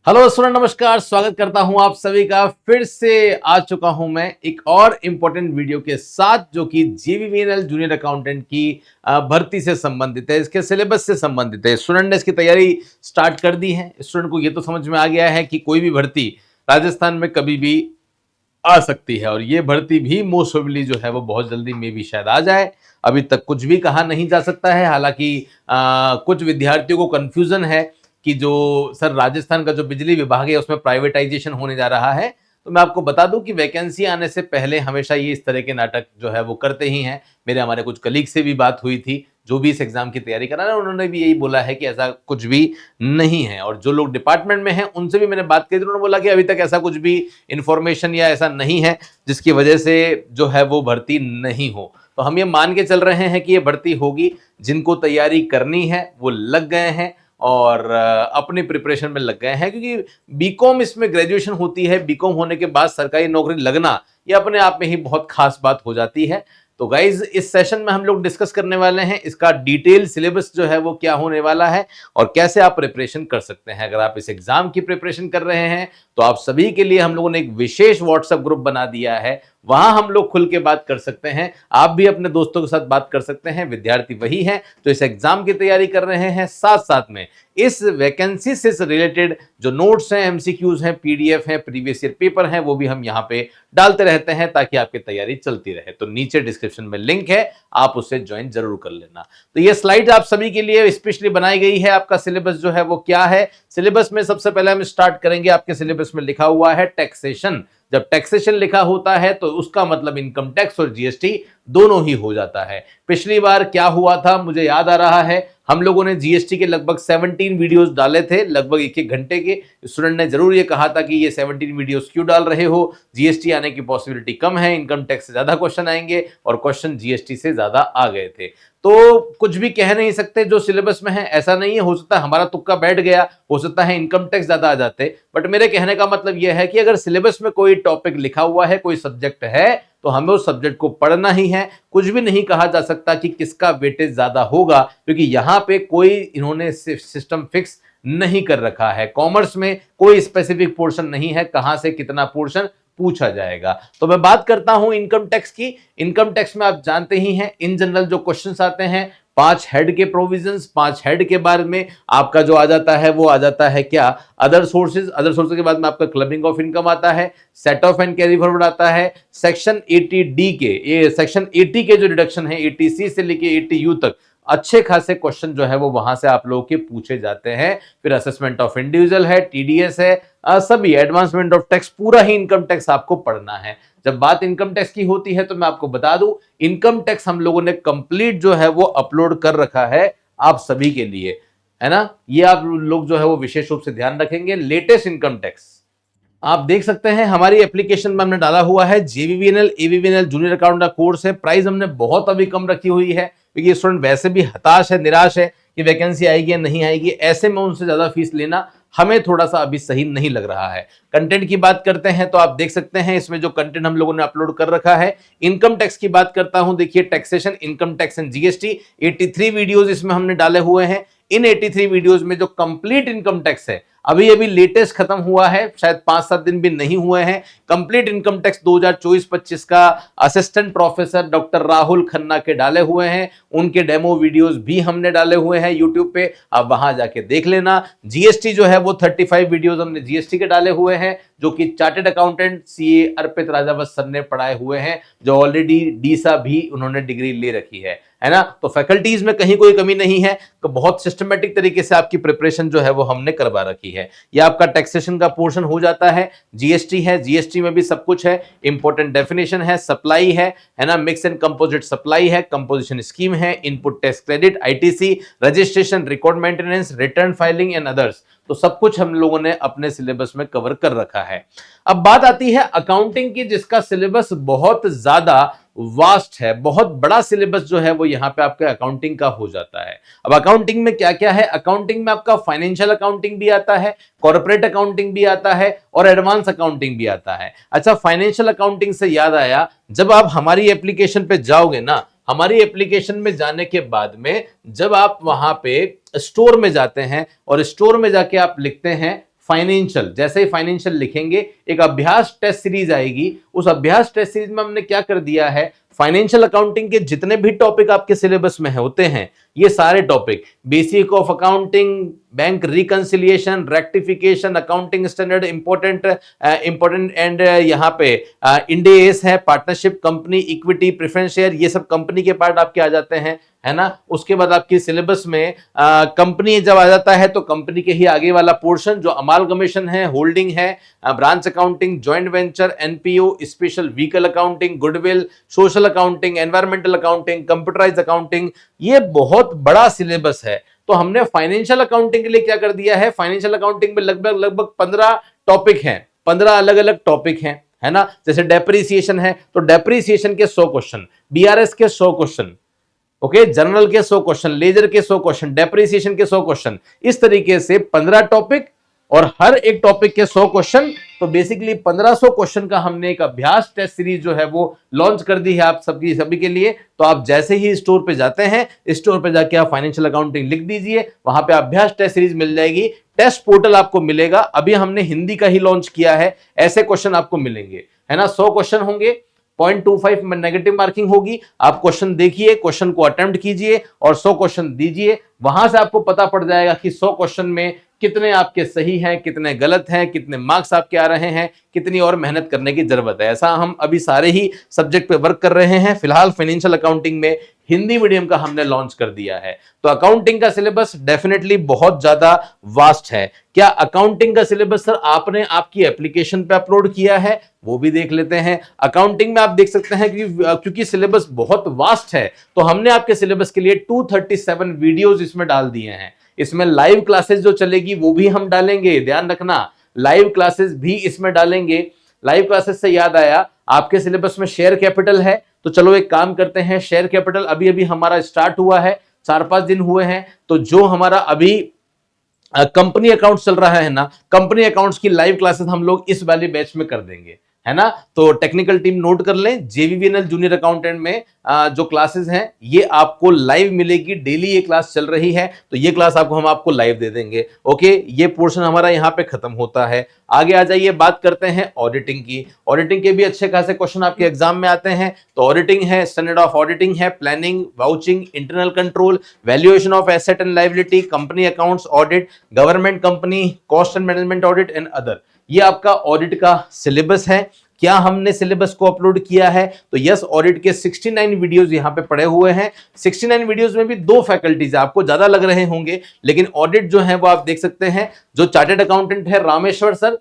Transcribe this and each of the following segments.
Hello student, नमस्कार। स्वागत करता हूं आप सभी का। फिर से आ चुका हूं मैं एक और इम्पोर्टेंट वीडियो के साथ, जो कि जीवीवीएनएल जूनियर अकाउंटेंट की भर्ती से संबंधित है, इसके सिलेबस से संबंधित है। स्टूडेंट ने इसकी तैयारी स्टार्ट कर दी है। स्टूडेंट को ये तो समझ में आ गया है कि कोई भी भर्ती राजस्थान में कभी भी आ सकती है, और ये भर्ती भी मोस्ट प्रोबेबली जो है वो बहुत जल्दी में भी शायद आ जाए। अभी तक कुछ भी कहा नहीं जा सकता है। हालांकि कुछ विद्यार्थियों को कंफ्यूजन है कि जो सर राजस्थान का जो बिजली विभाग है उसमें प्राइवेटाइजेशन होने जा रहा है। तो मैं आपको बता दूं कि वैकेंसी आने से पहले हमेशा ये इस तरह के नाटक जो है वो करते ही हैं। मेरे हमारे कुछ कलीग से भी बात हुई थी जो भी इस एग्जाम की तैयारी कर रहे हैं, उन्होंने भी यही बोला है कि ऐसा कुछ भी नहीं है। और जो लोग डिपार्टमेंट में हैं उनसे भी मैंने बात की थी, उन्होंने बोला कि अभी तक ऐसा कुछ भी इंफॉर्मेशन या ऐसा नहीं है जिसकी वजह से जो है वो भर्ती नहीं हो। तो हम ये मान के चल रहे हैं कि ये भर्ती होगी। जिनको तैयारी करनी है वो लग गए हैं और अपनी प्रिपरेशन में लग गए हैं, क्योंकि बीकॉम इसमें ग्रेजुएशन होती है। बीकॉम होने के बाद सरकारी नौकरी लगना ये अपने आप में ही बहुत खास बात हो जाती है। तो गाइज, इस सेशन में हम लोग डिस्कस करने वाले हैं इसका डिटेल सिलेबस जो है वो क्या होने वाला है और कैसे आप प्रिपरेशन कर सकते हैं। अगर आप इस एग्जाम की प्रिपरेशन कर रहे हैं तो आप सभी के लिए हम लोगों ने एक विशेष व्हाट्सएप ग्रुप बना दिया है। वहां हम लोग खुल के बात कर सकते हैं। आप भी अपने दोस्तों के साथ बात कर सकते हैं। विद्यार्थी वही हैं जो इस एग्जाम की तैयारी कर रहे हैं, साथ साथ में इस वैकेंसी से रिलेटेड जो नोट्स हैं, एमसीक्यूज हैं, पीडीएफ हैं, प्रीवियस ईयर पेपर हैं, वो भी हम यहाँ पे डालते रहते हैं ताकि आपकी तैयारी चलती रहे। तो नीचे डिस्क्रिप्शन में लिंक है, आप उससे ज्वाइन जरूर कर लेना। तो ये स्लाइड आप सभी के लिए स्पेशली बनाई गई है। आपका सिलेबस जो है वो क्या है, सिलेबस में सबसे पहले हम स्टार्ट करेंगे। आपके सिलेबस में लिखा हुआ है टैक्सेशन। जब टैक्सेशन लिखा होता है तो उसका मतलब इनकम टैक्स और जीएसटी दोनों ही हो जाता है। पिछली बार क्या हुआ था मुझे याद आ रहा है, हम लोगों ने जीएसटी के लगभग 17 वीडियोस डाले थे, लगभग एक एक घंटे के। स्टूडेंट ने जरूर ये कहा था कि ये 17 वीडियोस क्यों डाल रहे हो, जीएसटी आने की पॉसिबिलिटी कम है, इनकम टैक्स से ज्यादा क्वेश्चन आएंगे, और क्वेश्चन जीएसटी से ज्यादा आ गए थे। तो कुछ भी कह नहीं सकते, जो सिलेबस में है ऐसा नहीं है। हो सकता है हमारा तुक्का बैठ गया, हो सकता है इनकम टैक्स ज्यादा आ जाते, बट मेरे कहने का मतलब यह है कि अगर सिलेबस में कोई टॉपिक लिखा हुआ है, कोई सब्जेक्ट है, तो हमें उस सब्जेक्ट को पढ़ना ही है। कुछ भी नहीं कहा जा सकता कि किसका वेटेज ज्यादा होगा, क्योंकि यहां पे कोई इन्होंने सिस्टम फिक्स नहीं कर रखा है। कॉमर्स में कोई स्पेसिफिक पोर्शन नहीं है कहां से कितना पोर्शन पूछा जाएगा। तो मैं बात करता हूं इनकम टैक्स की। इनकम टैक्स में आप जानते ही हैं इन जनरल जो क्वेश्चंस आते हैं, 5 हेड के प्रोविजंस, 5 हेड के बारे में आपका जो आ जाता है वो आ जाता है क्या, अदर सोर्सेज। अदर सोर्सेज के बाद में आपका क्लबिंग ऑफ इनकम आता है, set of and carry forward आता है, सेक्शन 80D के, ये सेक्शन 80 के जो डिडक्शन है 80C से लेके 80U तक अच्छे खासे क्वेश्चन जो है वो वहां से आप लोगों के पूछे जाते हैं। फिर असेसमेंट ऑफ इंडिविजुअल है, टीडीएस है, सभी एडवांसमेंट ऑफ टैक्स, पूरा ही इनकम टैक्स आपको पढ़ना है। जब बात इनकम टैक्स की होती है तो मैं आपको बता दूं, इनकम टैक्स हम लोगों ने कंप्लीट जो है वो अपलोड कर रखा है आप सभी के लिए, है ना। ये आप लोग जो है वो विशेष रूप से ध्यान रखेंगे। लेटेस्ट इनकम टैक्स आप देख सकते हैं हमारी एप्लीकेशन में हमने डाला हुआ है। जेवीवीएनएल एवीवीएनएल जूनियर अकाउंट का कोर्स है। प्राइस हमने बहुत अभी कम रखी हुई है, क्योंकि स्टूडेंट वैसे भी हताश है, निराश है कि वैकेंसी आएगी या नहीं आएगी। ऐसे में उनसे ज्यादा फीस लेना हमें थोड़ा सा अभी सही नहीं लग रहा है। कंटेंट की बात करते हैं तो आप देख सकते हैं इसमें जो कंटेंट हम लोगों ने अपलोड कर रखा है। इनकम टैक्स की बात करता हूं, देखिए taxation, income tax and GST, 83 videos इसमें हमने डाले हुए हैं। इन 83 वीडियोस में जो कंप्लीट इनकम टैक्स है, अभी अभी लेटेस्ट खत्म हुआ है, शायद 5-7 दिन भी नहीं हुए हैं। कंप्लीट इनकम टैक्स 2024-25 का assistant professor doctor Rahul Khanna के डाले हुए हैं। उनके डेमो वीडियोस भी हमने डाले हुए हैं यूट्यूब पे, आप वहां जाके देख लेना। जीएसटी जो है वो 35 वीडियोस हमने जीएसटी के डाले हुए हैं, जो कि चार्टेड अकाउंटेंट सीए अर्पित राजावत सर ने पढ़ाए हुए हैं, जो ऑलरेडी डीसा भी उन्होंने डिग्री ले रखी है ना। तो फैकल्टीज में कहीं कोई कमी नहीं है, तो बहुत सिस्टमेटिक तरीके से आपकी प्रिपरेशन जो है वो हमने करवा रखी है। ये आपका टैक्सेशन का पोर्शन हो जाता है। जीएसटी है, जीएसटी में भी सब कुछ है, इंपॉर्टेंट डेफिनेशन है, सप्लाई है ना, मिक्स एंड कंपोजिट सप्लाई है, कंपोजिशन स्कीम है, input tax credit, ITC, registration, record maintenance, return filing and others. तो सब कुछ हम लोगों ने अपने सिलेबस में कवर कर रखा है। अब बात आती है अकाउंटिंग की, जिसका सिलेबस बहुत ज्यादा वास्ट है। बहुत बड़ा सिलेबस जो है वो यहाँ पे आपका अकाउंटिंग का हो जाता है। अब अकाउंटिंग में क्या क्या है, अकाउंटिंग में आपका फाइनेंशियल अकाउंटिंग भी आता है, कॉर्पोरेट अकाउंटिंग भी आता है, और एडवांस अकाउंटिंग भी आता है। अच्छा, फाइनेंशियल अकाउंटिंग से याद आया, जब आप हमारी एप्लीकेशन पे जाओगे ना, हमारी एप्लीकेशन में जाने के बाद में जब आप वहां पे स्टोर में जाते हैं और स्टोर में जाके आप लिखते हैं फाइनेंशियल, जैसे ही फाइनेंशियल लिखेंगे एक अभ्यास टेस्ट सीरीज आएगी। उस अभ्यास टेस्ट सीरीज में हमने क्या कर दिया है, फाइनेंशियल अकाउंटिंग के जितने भी टॉपिक आपके सिलेबस में होते हैं, ये सारे topic, basic of accounting, bank reconciliation, rectification, accounting standard, important and यहाँ पे इंड एस है, partnership, company, equity, preference share, ये सब कंपनी के पार्ट आपके आ जाते हैं, है ना। उसके बाद आपकी सिलेबस में कंपनी जब आ जाता है तो कंपनी के ही आगे वाला पोर्शन जो अमालगमेशन है, होल्डिंग है, branch accounting, joint venture, NPO, special vehicle accounting, goodwill, social accounting, environmental accounting, computerise accounting, ये बहुत बड़ा सिलेबस है। तो हमने फाइनेंशियल अकाउंटिंग के लिए क्या कर दिया है, फाइनेंशियल अकाउंटिंग में लगभग 15 टॉपिक हैं, 15 अलग अलग टॉपिक हैं, है ना। जैसे डेप्रीसिएशन है तो डेप्रीसिएशन के 100 क्वेश्चन, बीआरएस के 100 क्वेश्चन, ओके, जनरल के 100 क्वेश्चन, लेजर के 100 क्वेश्चन, डेप्रीसिएशन के 100 क्वेश्चन, इस तरीके से 15 टॉपिक और हर एक टॉपिक के 100 क्वेश्चन। तो बेसिकली 1500 क्वेश्चन का हमने एक अभ्यास टेस्ट सीरीज जो है वो लॉन्च कर दी है आप सभी के लिए। तो आप जैसे ही स्टोर पे जाते हैं, स्टोर पे जाके आप फाइनेंशियल अकाउंटिंग लिख दीजिए, वहां पे अभ्यास टेस्ट सीरीज मिल जाएगी, टेस्ट पोर्टल आपको मिलेगा। अभी हमने हिंदी का ही लॉन्च किया है, ऐसे क्वेश्चन आपको मिलेंगे, है ना। 100 क्वेश्चन होंगे, 0.25 में नेगेटिव मार्किंग होगी। आप क्वेश्चन देखिए, क्वेश्चन को अटेम्प्ट कीजिए और 100 क्वेश्चन दीजिए। वहां से आपको पता पड़ जाएगा कि 100 क्वेश्चन में कितने आपके सही हैं, कितने गलत हैं, कितने मार्क्स आपके आ रहे हैं, कितनी और मेहनत करने की जरूरत है। ऐसा हम अभी सारे ही सब्जेक्ट पे वर्क कर रहे हैं। फिलहाल फाइनेंशियल अकाउंटिंग में हिंदी मीडियम का हमने लॉन्च कर दिया है। तो अकाउंटिंग का सिलेबस डेफिनेटली बहुत ज्यादा वास्ट है। क्या अकाउंटिंग का सिलेबस सर आपने आपकी एप्लीकेशन पे अपलोड किया है, वो भी देख लेते हैं। अकाउंटिंग में आप देख सकते हैं कि क्योंकि सिलेबस बहुत वास्ट है तो हमने आपके सिलेबस के लिए 237 वीडियोस इसमें डाल दिए हैं। इसमें लाइव क्लासेस जो चलेगी वो भी हम डालेंगे, ध्यान रखना, लाइव क्लासेस भी इसमें डालेंगे। लाइव क्लासेस से याद आया, आपके सिलेबस में शेयर कैपिटल है, तो चलो एक काम करते हैं, शेयर कैपिटल अभी अभी हमारा स्टार्ट हुआ है, 4-5 दिन हुए हैं। तो जो हमारा अभी कंपनी अकाउंट्स चल रहा है ना, कंपनी अकाउंट्स की लाइव क्लासेस हम लोग इस वाले बैच में कर देंगे, है ना। तो टेक्निकल टीम नोट कर लें, जेवीवीएनएल जूनियर अकाउंटेंट में जो क्लासेस हैं ये आपको लाइव मिलेगी, डेली ये क्लास चल रही है, तो ये क्लास हम आपको लाइव दे देंगे। ओके, ये पोर्शन हमारा यहाँ पे खत्म होता है। आगे आ जाइए, बात करते हैं ऑडिटिंग की। ऑडिटिंग के भी अच्छे खासे क्वेश्चन आपके एग्जाम में आते हैं। तो ऑडिटिंग है, स्टैंडर्ड ऑफ ऑडिटिंग है, planning, vouching, internal control, valuation of asset and liability, company accounts audit, government company, cost and management audit and other. ये आपका ऑडिट का सिलेबस है। क्या हमने सिलेबस को अपलोड किया है, तो यस, ऑडिट के 69 वीडियोस यहां पे पड़े हुए हैं। 69 वीडियोस में भी 2 फैकल्टीज है, आपको ज्यादा लग रहे होंगे, लेकिन ऑडिट जो है वो आप देख सकते हैं। जो चार्टेड अकाउंटेंट है रामेश्वर सर,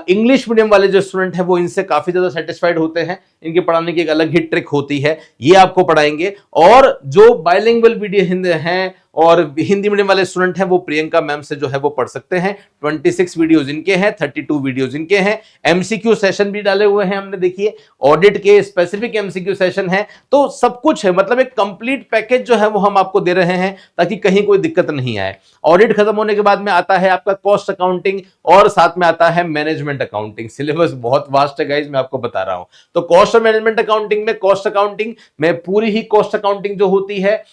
इंग्लिश मीडियम वाले जो स्टूडेंट हैं वो इनसे काफी ज्यादा सेटिस्फाइड होते हैं, इनके पढ़ाने की एक अलग ही ट्रिक होती है, ये आपको पढ़ाएंगे। और जो बाइलिंगुअल वीडियो हिंदी हैं और हिंदी मीडियम वाले स्टूडेंट हैं वो प्रियंका मैम से जो है वो पढ़ सकते हैं। 26 वीडियोस इनके हैं, 32 वीडियोस इनके हैं। एमसीक्यू सेशन भी डाले हुए हैं हमने, देखिए ऑडिट के स्पेसिफिक एमसीक्यू सेशन है, तो सब कुछ है, मतलब एक कंप्लीट पैकेज जो है वो हम आपको दे रहे हैं ताकि कहीं कोई दिक्कत नहीं आए। ऑडिट खत्म होने के बाद में आता है आपका कॉस्ट अकाउंटिंग और साथ में आता है मैनेजमेंट अकाउंटिंग। सिलेबस बहुत वास्ट है गाइस, मैं आपको बता रहा हूं। तो कॉस्ट और मैनेजमेंट अकाउंटिंग में, कॉस्ट अकाउंटिंग में पूरी ही कॉस्ट अकाउंटिंग जो होती है,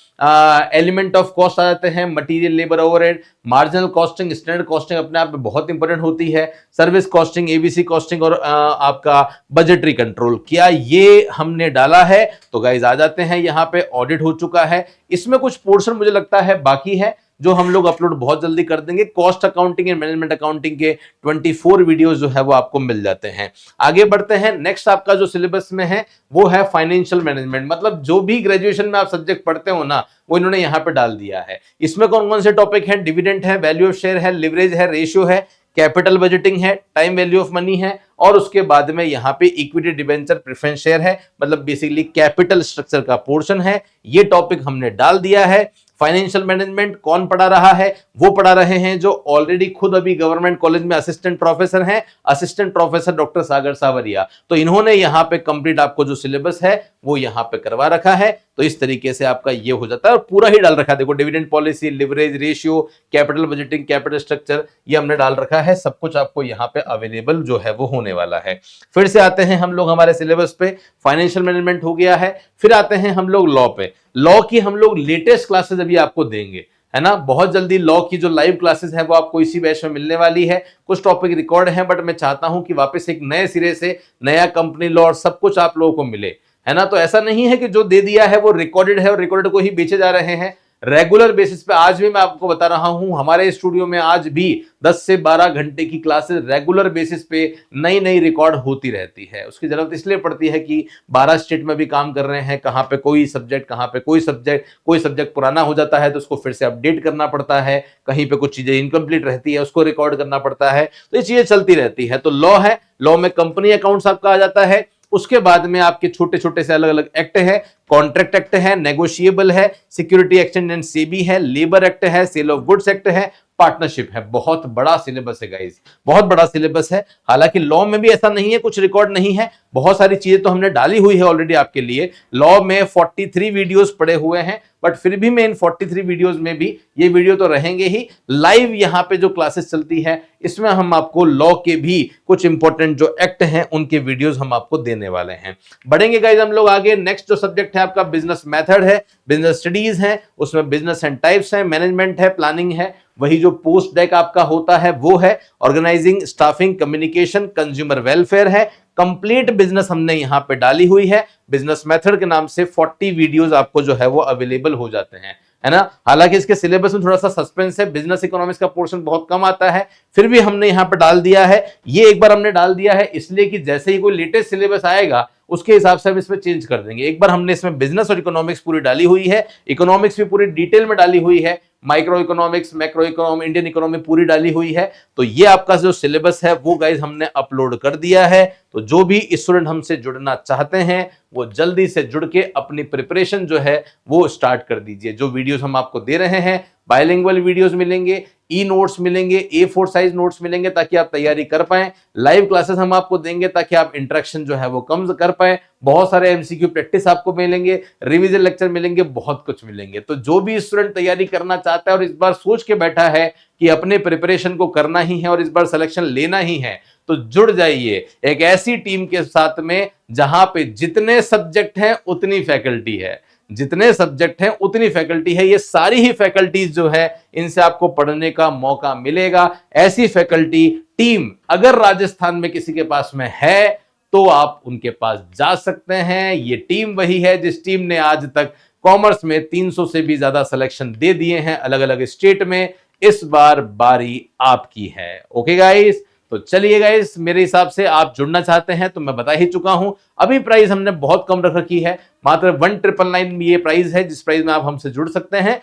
एलिमेंट ऑफ कॉस्ट आ जाते हैं, material, labour, overhead, marginal costing, standard costing अपने आप में बहुत इंपॉर्टेंट होती है, सर्विस कॉस्टिंग, एबीसी कॉस्टिंग और आपका बजटरी कंट्रोल। क्या ये हमने डाला है? तो गाइस आ जाते हैं, यहाँ पे ऑडिट हो चुका है। इसमें कुछ पोर्शन मुझे लगता है बाकी है जो हम लोग अपलोड बहुत जल्दी कर देंगे। Cost accounting and management accounting के 24 वीडियोस जो है वो आपको मिल जाते हैं। आगे बढ़ते हैं, नेक्स्ट आपका जो सिलेबस में है वो है फाइनेंशियल मैनेजमेंट, मतलब जो भी ग्रेजुएशन में आप सब्जेक्ट पढ़ते हो ना वो इन्होंने यहाँ पे डाल दिया है। इसमें कौन कौन से टॉपिक हैं? डिविडेंड है, वैल्यू ऑफ शेयर है, लिवरेज है, रेशियो है, कैपिटल बजटिंग है, टाइम वैल्यू ऑफ मनी है, और उसके बाद में यहाँ पे इक्विटी, डिबेंचर, प्रेफरेंस शेयर है, मतलब बेसिकली कैपिटल स्ट्रक्चर का पोर्शन है। ये टॉपिक हमने डाल दिया है। फाइनेंशियल मैनेजमेंट कौन पढ़ा रहा है? वो पढ़ा रहे हैं जो ऑलरेडी खुद अभी गवर्नमेंट कॉलेज में असिस्टेंट प्रोफेसर हैं, असिस्टेंट प्रोफेसर डॉक्टर सागर सावरिया। तो इन्होंने यहाँ पे कंप्लीट आपको जो सिलेबस है वो यहाँ पे करवा रखा है। तो इस तरीके से आपका ये हो जाता है और पूरा ही डाल रखा है। देखो, dividend policy, leverage, ratio, capital budgeting, capital structure, ये हमने डाल रखा है। सब कुछ आपको यहाँ पे अवेलेबल जो है वो होने वाला है। फिर से आते हैं हम लोग हमारे सिलेबस पे। फाइनेंशियल मैनेजमेंट हो गया है, फिर आते हैं हम लोग लॉ पे। लॉ की हम लोग लेटेस्ट क्लासेस अभी आपको देंगे, है ना। बहुत जल्दी लॉ की जो लाइव क्लासेस है वो आपको इसी बैच में मिलने वाली है। कुछ टॉपिक रिकॉर्ड है, बट मैं चाहता हूं कि वापस एक नए सिरे से नया कंपनी लॉ और सब कुछ आप लोगों को मिले, है ना। तो ऐसा नहीं है कि जो दे दिया है वो रिकॉर्डेड है और रिकॉर्डेड को ही बेचे जा रहे हैं। रेगुलर बेसिस पे आज भी मैं आपको बता रहा हूं, हमारे स्टूडियो में आज भी 10 से 12 घंटे की क्लासेस रेगुलर बेसिस पे नई नई रिकॉर्ड होती रहती है। उसकी जरूरत इसलिए पड़ती है कि 12 स्टेट में भी काम कर रहे हैं, कहां पे कोई सब्जेक्ट, कहां पे कोई सब्जेक्ट पुराना हो जाता है तो उसको फिर से अपडेट करना पड़ता है, कहीं पे कुछ चीजें इनकम्प्लीट रहती है उसको रिकॉर्ड करना पड़ता है, तो ये चीजें चलती रहती है। तो लॉ है, लॉ में कंपनी अकाउंट्स आपका आ जाता है। उसके बाद में आपके छोटे छोटे से अलग अलग एक्ट है, कॉन्ट्रैक्ट एक्ट है, नेगोशिएबल है, सिक्योरिटी एक्सचेंज एंड सेबी है, लेबर एक्ट है, सेल ऑफ गुड्स एक्ट है, पार्टनरशिप है। बहुत बड़ा सिलेबस है गाइस, बहुत बड़ा सिलेबस है। हालांकि लॉ में भी ऐसा नहीं है कुछ रिकॉर्ड नहीं है, बहुत सारी चीजें तो हमने डाली हुई है ऑलरेडी आपके लिए। लॉ में 43 वीडियोस पड़े हुए हैं, बट फिर भी मैं इन 43 वीडियोस में भी, ये वीडियो तो रहेंगे ही, लाइव यहाँ पे जो क्लासेस चलती है इसमें हम आपको लॉ के भी कुछ इंपॉर्टेंट जो एक्ट हैं उनके वीडियोस हम आपको देने वाले हैं। बढ़ेंगे गाइस हम लोग आगे। नेक्स्ट जो सब्जेक्ट है आपका बिजनेस मेथड है, बिजनेस स्टडीज है, उसमें बिजनेस एंड टाइप्स है, मैनेजमेंट है, प्लानिंग है, वही जो पोस्ट डेक आपका होता है वो है, organising, staffing, communication, consumer welfare है। कंप्लीट बिजनेस हमने यहां पे डाली हुई है। बिजनेस मेथड के नाम से 40 वीडियोस आपको जो है वो अवेलेबल हो जाते हैं, है ना। हालांकि इसके सिलेबस में थोड़ा सा सस्पेंस है, बिजनेस इकोनॉमिक्स का पोर्शन बहुत कम आता है, फिर भी हमने यहां पे डाल दिया है। ये एक बार हमने डाल दिया है इसलिए कि जैसे ही कोई लेटेस्ट सिलेबस आएगा उसके हिसाब से हम इसमें चेंज कर देंगे। एक बार हमने इसमें बिजनेस और इकोनॉमिक्स पूरी डाली हुई है, इकोनॉमिक्स भी पूरी डिटेल में डाली हुई है, micro economics, macro economy, Indian economy पूरी डाली हुई है। तो ये आपका जो सिलेबस है वो गाइस हमने अपलोड कर दिया है। तो जो भी स्टूडेंट हमसे जुड़ना चाहते हैं वो जल्दी से जुड़ के अपनी प्रिपरेशन जो है वो स्टार्ट कर दीजिए। जो वीडियोस हम आपको दे रहे हैं, बायलिंगुअल वीडियोस मिलेंगे, ई नोट्स मिलेंगे, A4 साइज नोट्स मिलेंगे ताकि आप तैयारी कर पाएं। लाइव क्लासेस हम आपको देंगे ताकि आप इंटरेक्शन जो है वो कम कर पाएं। बहुत सारे एमसीक्यू प्रैक्टिस आपको मिलेंगे, रिवीजन लेक्चर मिलेंगे, बहुत कुछ मिलेंगे। तो जो भी स्टूडेंट तैयारी करना चाहता है और इस बार सोच के बैठा है कि अपने प्रिपरेशन को करना ही है और इस बार सिलेक्शन लेना ही है, तो जुड़ जाइए एक ऐसी टीम के साथ में जहां पे जितने सब्जेक्ट हैं उतनी फैकल्टी है, जितने सब्जेक्ट हैं उतनी फैकल्टी है। ये सारी ही फैकल्टीज जो है इनसे आपको पढ़ने का मौका मिलेगा। ऐसी फैकल्टी टीम अगर राजस्थान में किसी के पास में है तो आप उनके पास जा सकते हैं। ये टीम वही है जिस टीम ने आज तक कॉमर्स में 300 से भी ज्यादा सिलेक्शन दे दिए हैं अलग अलग स्टेट में। इस बार बारी आपकी है। ओके गाइस, तो चलिए गाइस, मेरे हिसाब से आप जुड़ना चाहते हैं तो मैं बता ही चुका हूं। अभी प्राइस हमने बहुत कम रख रखी है, मात्र 1999 ये प्राइस है जिस प्राइस में आप हमसे जुड़ सकते हैं।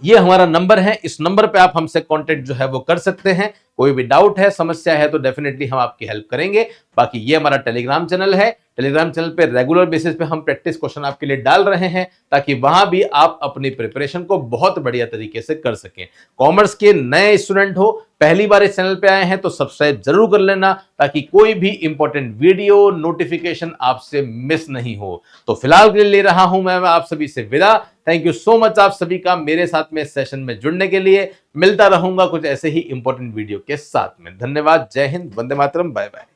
ये हमारा नंबर है, इस नंबर पे आप हमसे कांटेक्ट जो है वो कर सकते हैं। कोई भी डाउट है, समस्या है तो डेफिनेटली हम आपकी हेल्प करेंगे। बाकी ये हमारा टेलीग्राम चैनल है, टेलीग्राम चैनल पे रेगुलर बेसिस पे हम प्रैक्टिस क्वेश्चन आपके लिए डाल रहे हैं ताकि वहां भी आप अपनी प्रिपरेशन को बहुत बढ़िया तरीके से कर सकें। कॉमर्स के नए स्टूडेंट हो, पहली बार इस चैनल पे आए हैं तो सब्सक्राइब जरूर कर लेना ताकि कोई भी इंपॉर्टेंट वीडियो नोटिफिकेशन आपसे मिस नहीं हो। तो फिलहाल के लिए ले रहा हूं मैं आप सभी से विदा। थैंक यू सो मच आप सभी का मेरे साथ में इस सेशन में जुड़ने के लिए। मिलता रहूंगा कुछ ऐसे ही इंपॉर्टेंट वीडियो के साथ में। धन्यवाद, जय हिंद, वंदे मातरम, बाय बाय।